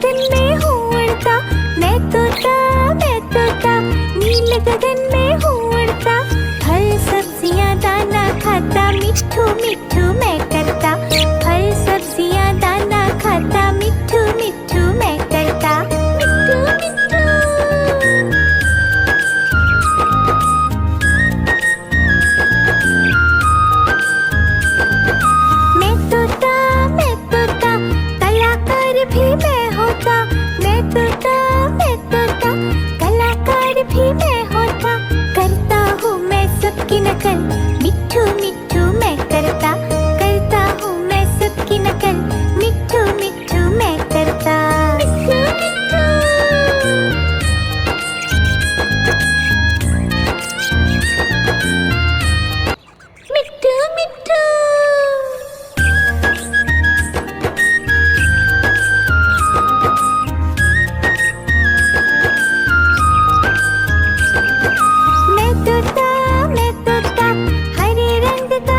गगन में हूँ उड़ता, मैं तोता नीले गगन में हूँ उड़ता। फल सब्जियाँ दाना खाता, मिट्ठू मिट्ठू मैं करता। फल सब्जियाँ दाना खाता, मिट्ठू मिट्ठू मैं करता। मिट्ठू मिट्ठू। मैं तोता कलाकार भी मैं होता। मैं तोता कलाकार भी मैं होता। करता हूँ मैं सबकी नकल, मिट्ठू मिट्ठू मैं करता। करता हूँ मैं सबकी नकल, मिट्ठू मिट्ठू मैं करता। मिट्ठू मिट्ठू। मिट्ठू मिट्ठू। मैं तोता हरे रंग का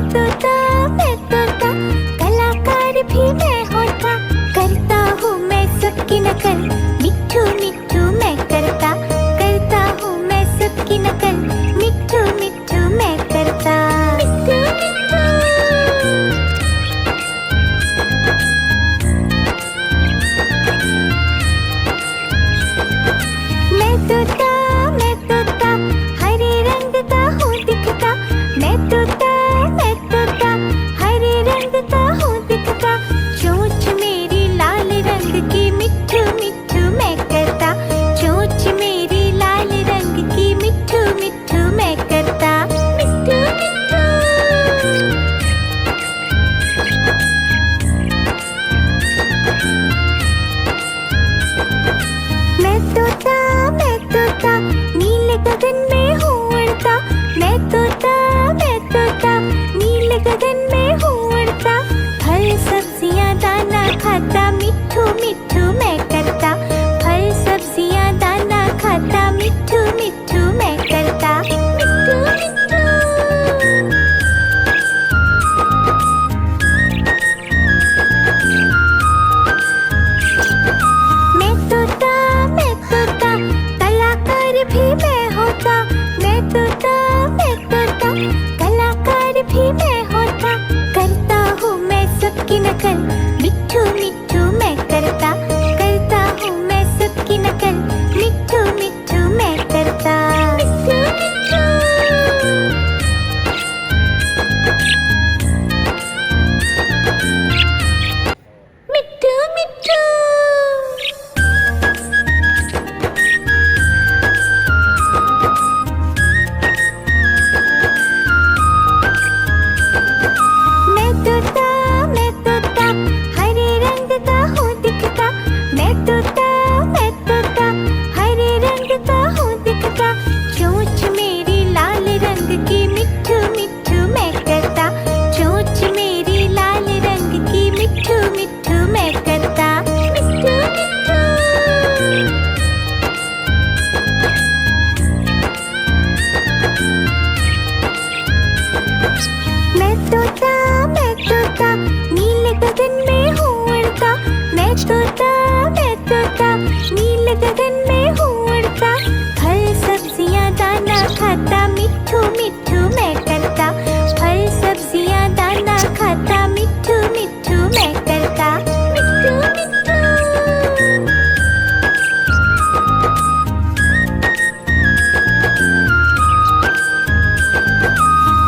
मैं तोता कलाकार भी मैं होता, करता हूँ मैं सबकी नकल, मिट्ठू मिट्ठू मैं करता हूँ मैं सबकी नकल, मिट्ठू मिट्ठू मैं करता। मिट्ठू मिट्ठू मैं तोता हरे रंग का हूँ दिखता, मैं तोता हरे रंग का हूँ दिखता, चोंच मेरी लाल रंग की, मिट्ठू मिट्ठू मैं करता, चोंच मेरी लाल रंग की, मिट्ठू मिट्ठू मैं करता। मिट्ठू मिट्ठू मैं तोता नीले गगन में हूँ उड़ता, मैं तोता नीले गगन में हूँ उड़ता, फल सब्जियाँ दाना खाता, मिट्ठू मिट्ठू मैं करता, फल सब्जियाँ दाना खाता, मिट्ठू मिट्ठू मैं करता। मिट्ठू मिट्ठू मैं तोता कलाकार भी मैं होता, मैं तोता कलाकार भी मैं होता, करता हूँ मैं सबकी नकल, मिट्ठू मिट्ठू मैं करता हूँ मैं सबकी नकल, मिट्ठू मिट्ठू मैं करता। मिट्ठू मिट्ठू मिट्ठू मिट्ठू मैं तोता हरे रंग का हूँ दिखता, मैं तोता हरे रंग का हूँ दिखता, चोंच मेरी लाल रंग की, मिट्ठू मिट्ठू मैं करता, चोंच मेरी लाल रंग की, मिट्ठू मिट्ठू मैं करता। मिट्ठू मिट्ठू मैं तोता नीले गगन में हूँ उड़ता, मैं तोता नीले गगन में हूँ उड़ता, फल सब्जियाँ दाना खाता, मिट्ठू मिट्ठू मैं करता, फल सब्जियाँ दाना खाता, मिट्ठू मिट्ठू मैं करता। मिट्ठू मिट्ठू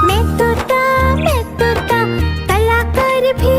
मैं तोता कलाकार भी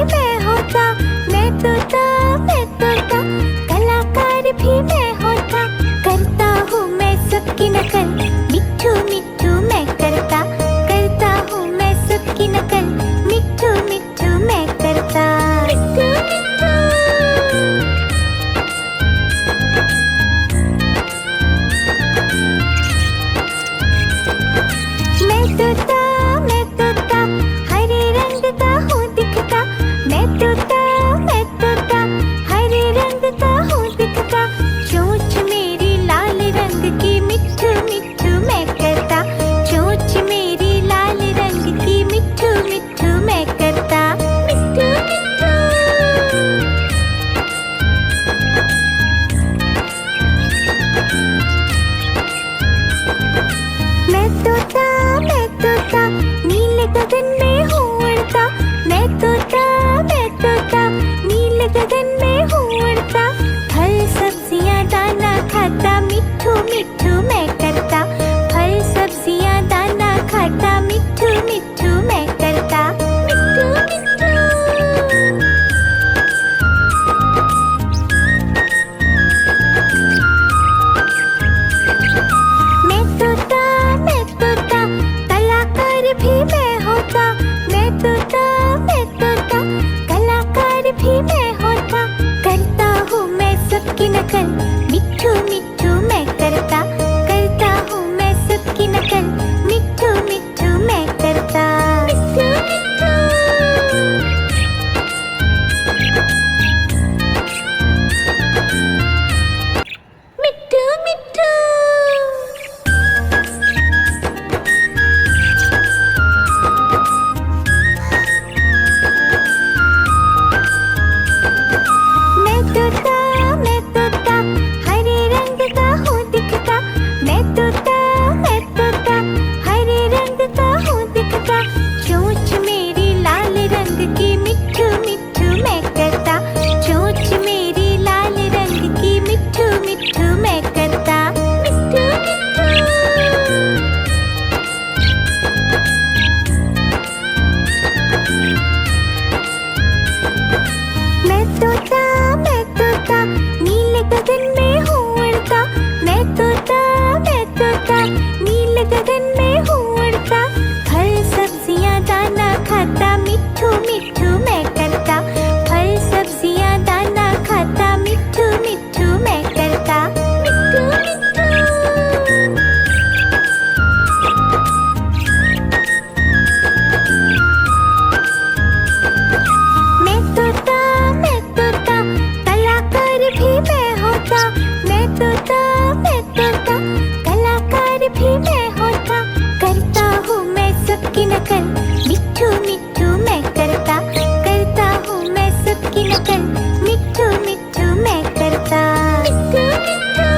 नकल, मिट्ठू मिट्ठू मैं करता। मिट्ठू मिट्ठू।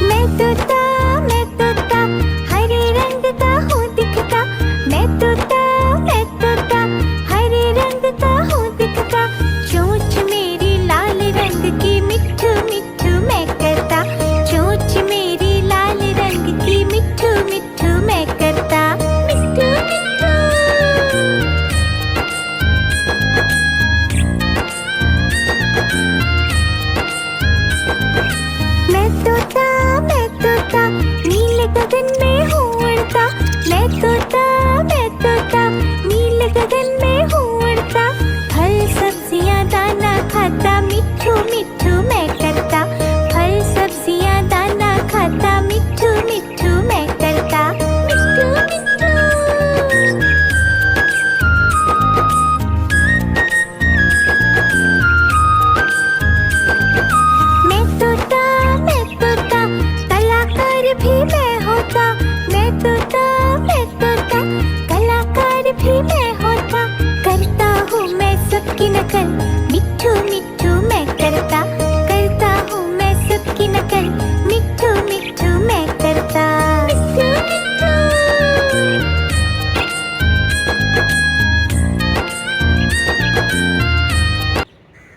मैं तोता हरे रंग का हूँ दिखता। मैं तोता हरे रंग का हूँ दिखता। चोंच मेरी लाल रंग की, मिट्ठू मिट्ठू मैं करता। चोंच मेरी लाल रंग की, मिट्ठू मिट्ठू मैं करता। मिट्ठू मिट्ठू। मैं तोता नीले गगन में हूँ उड़ता। मैं तोता नीले गगन में हूँ उड़ता। फल सब्जियाँ दाना खाता, मिट्ठू मिट्ठू मैं करता। फल सब्जियाँ दाना खाता, मिट्ठू मिट्ठू मैं करता। मिट्ठू मिट्ठू। मैं तोता कलाकार भी मैं होता। मैं तोता कलाकार भी मैं होता। करता हूँ मैं सबकी नकल, मिट्ठू मिट्ठू मैं करता। करता हूँ मैं सबकी नकल, मिट्ठू मिट्ठू मैं करता। मिट्ठू मिट्ठू।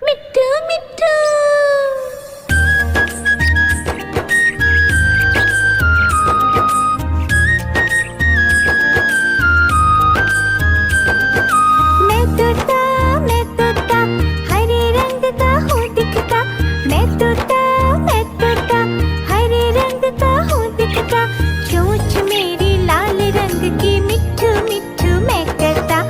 मिट्ठू मिट्ठू। मैं तोता हरे रंग का हूँ दिखता। मैं तोता हरे रंग का हूँ दिखता। चोंच मेरी लाल रंग की, मिट्ठू मिट्ठू मैं करता।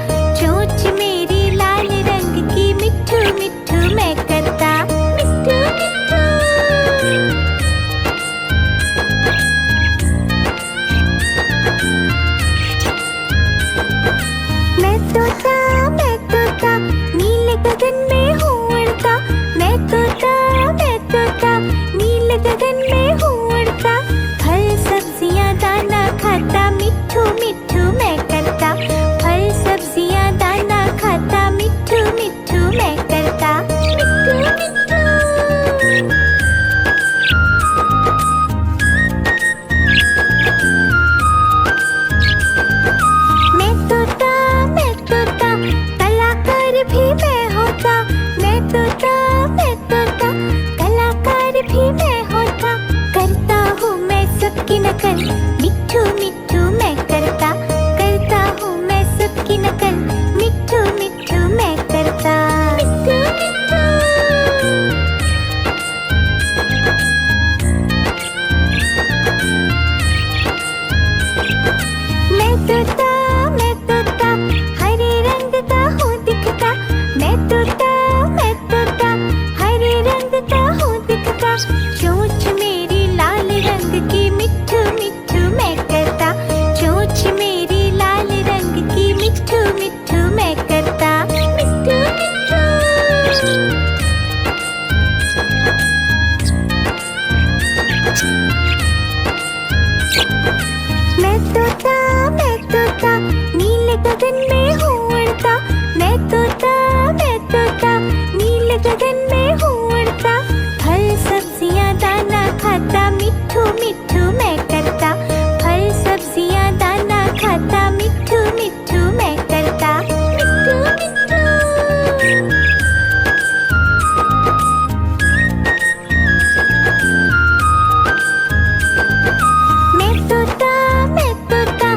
चोंच मेरी लाल रंग की, मिट्ठू मिट्ठू मैं करता। मिट्ठू मिट्ठू। मैं तोता नीले गगन में हूँ उड़ता। मैं तोता नीले गगन में हूँ उड़ता। फल सब्जियाँ दाना खाता, मिट्ठू मिट्ठू मैं करता। फल सब्जियाँ दाना खाता, मिट्ठू मिट्ठू मैं करता। मिट्ठू मिट्ठू। मैं तोता कलाकार भी मैं होता। मैं तोता कलाकार भी मैं होता। करता हूँ मैं सबकी नकल, मिट्ठू मिट्ठू मैं करता। करता हूँ मैं सबकी नकल, मिट्ठू मिट्ठू मैं करता। मिट्ठू मिट्ठू। मैं तोता हरे रंग का हूँ दिखता। मैं तोता हरे रंग का हूँ दिखता। चोंच मेरी लाल रंग की, मिट्ठू मिट्ठू मैं करता। चोंच मेरी लाल रंग की, मिट्ठू मिट्ठू मैं करता। मिट्ठू मिट्ठू। मैं तोता नीले गगन में हूँ उड़ता। मैं तोता नीले गगन में हूँ उड़ता। फल सब्जियाँ दाना खाता, मिट्ठू मिट्ठू मैं करता। फल सब्जियाँ दाना खाता, मिट्ठू मिट्ठू मैं करता। मिट्ठू मिट्ठू। मैं तोता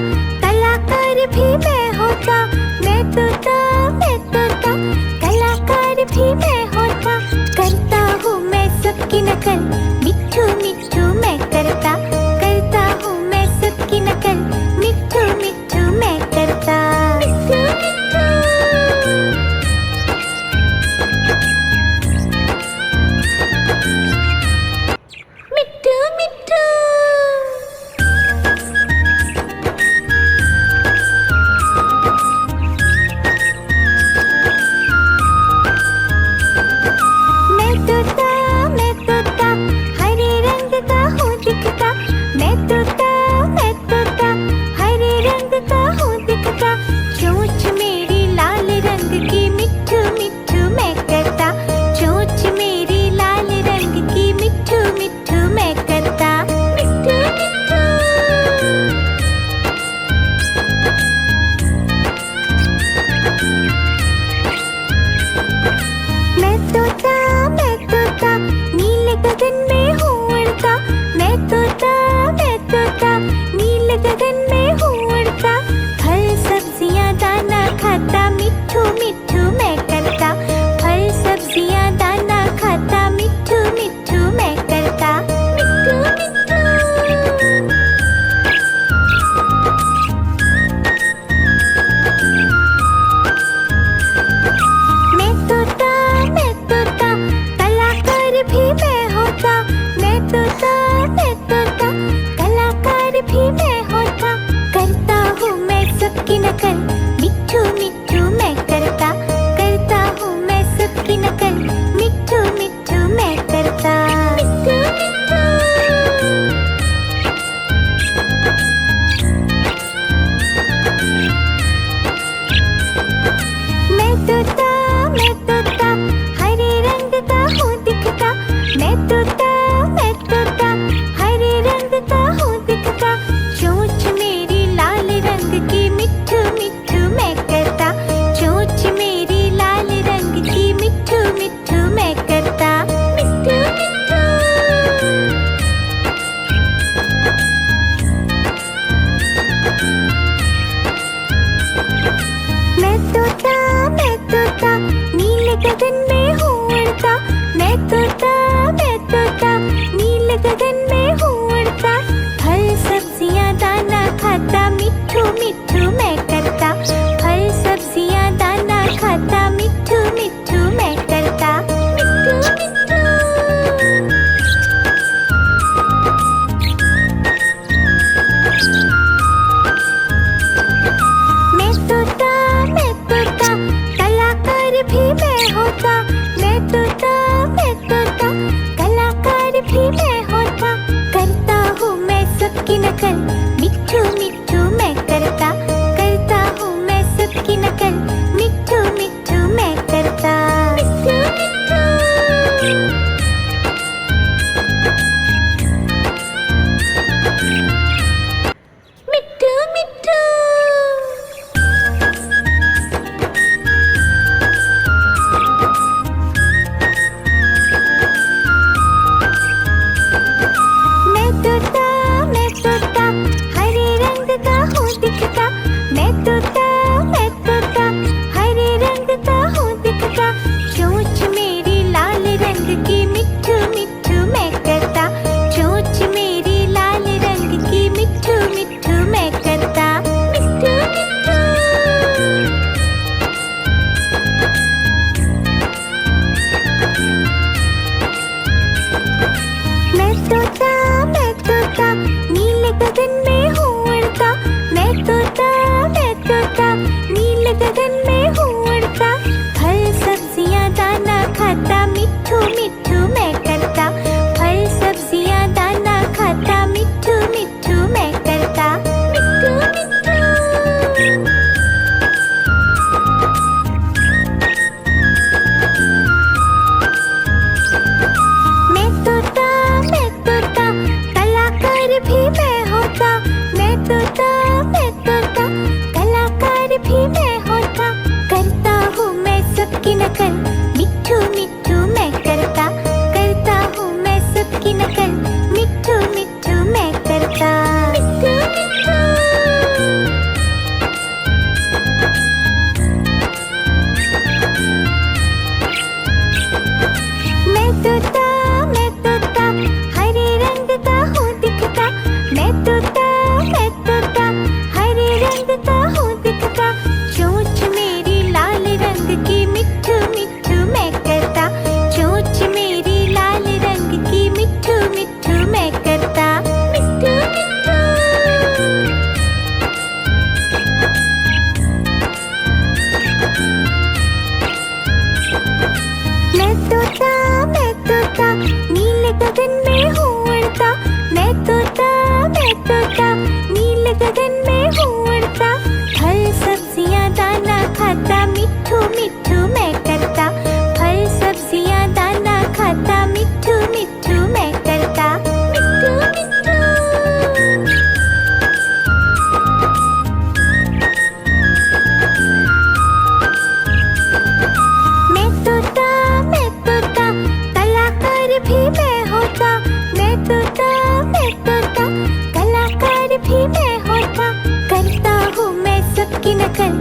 गगन में हूँ उड़ता, मैं तोता नील गगन में हूँ उड़ता। फल सब्जियाँ दाना खाता, मिट्ठू मिट्ठू मैं करता। फल सब्जियाँ दाना खाता, मिट्ठू मिट्ठू मैं करता। मिट्ठू मिट्ठू। मैं तोता कलाकार भी मैं होता। मैं तोता कलाकार भी मैं होता। करता हूँ मैं सबकी नकल,